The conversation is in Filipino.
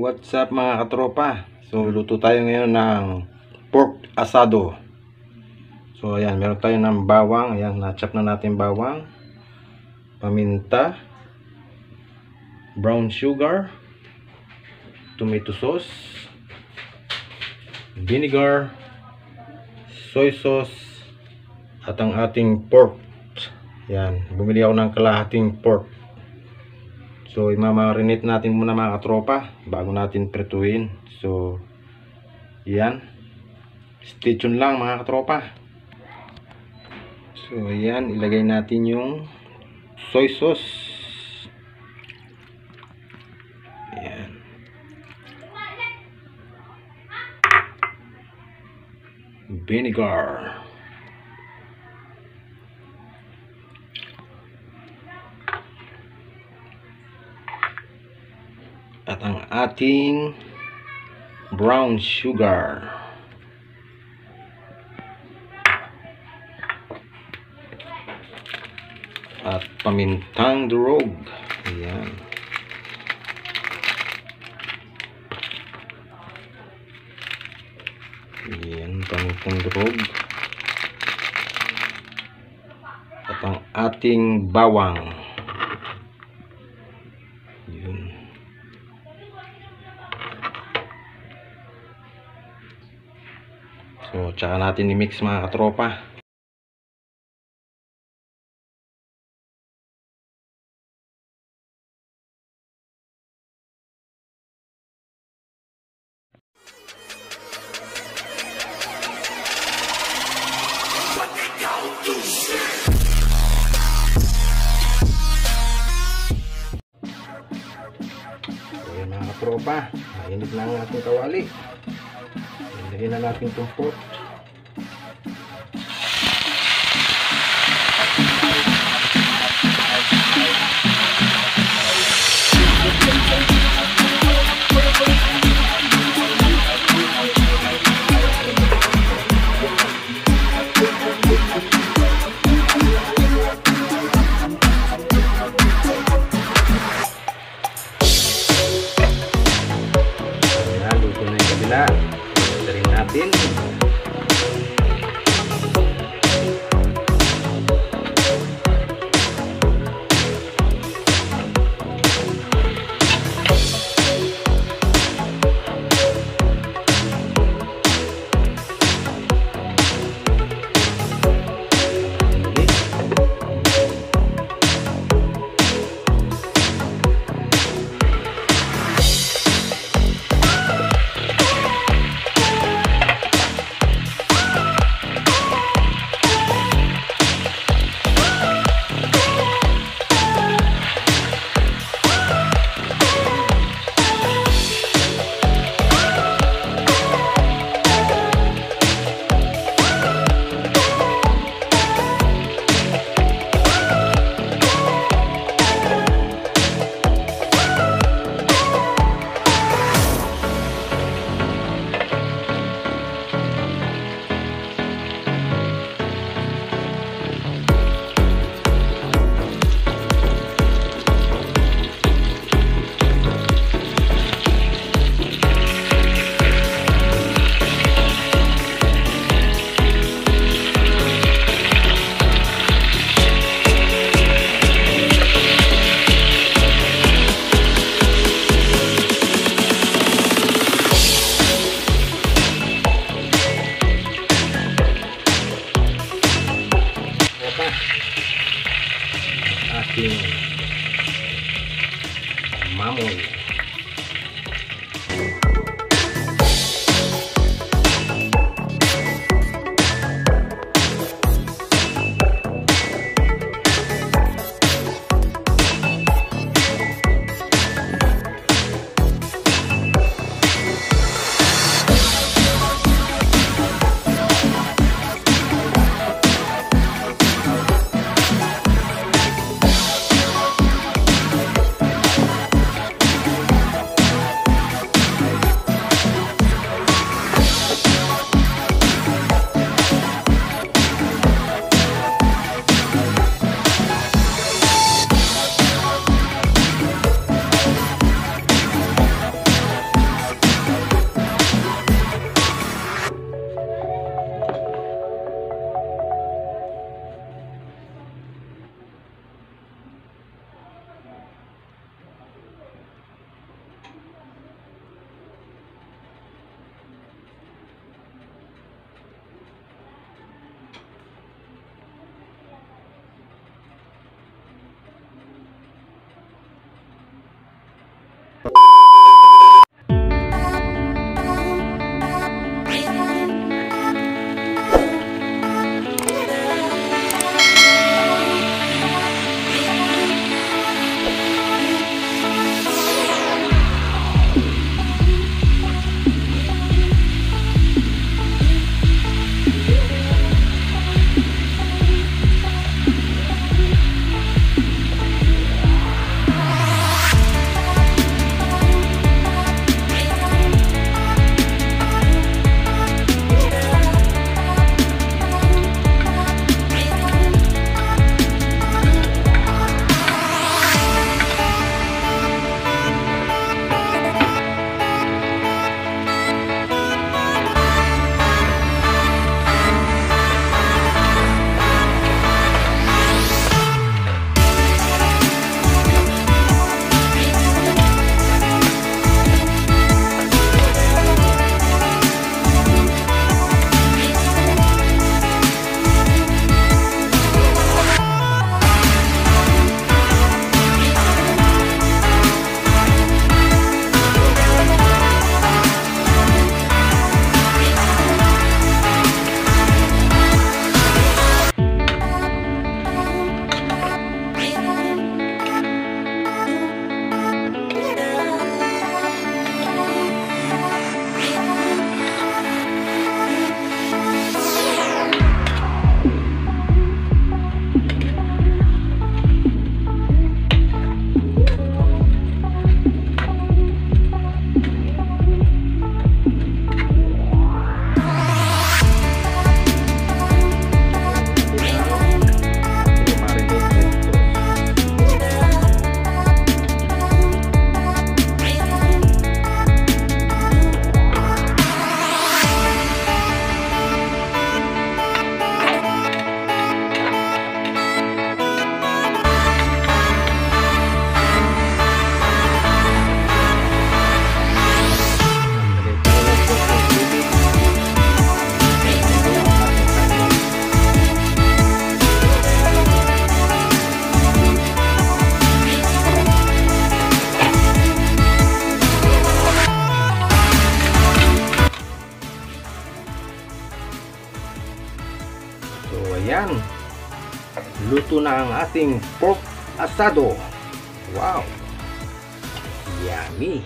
What's up mga katropa? So luto tayo ngayon ng pork asado. So ayan, meron tayo ng bawang. Ayan, na-chop na natin bawang, paminta, brown sugar, tomato sauce, vinegar, soy sauce, at ang ating pork. Ayan, bumili ako ng kalahating pork. So imamarinate natin muna mga katropa bago natin pretuin. So yan, stay tuned lang mga katropa. So yan, ilagay natin yung soy sauce. Yan. Vinegar. At ang ating brown sugar. At pamintang durog. Ayan. Ayan, pamintang durog. At ang ating bawang. Ayan. So, tsaka natin i-mix mga katropa. So, yan mga katropa. Mainit na ang ating kawali. Ilagay na natin itong pork. Ayan, luto na yung kabila. Ito rin natin. luto na ang ating pork asado. Wow! Yummy!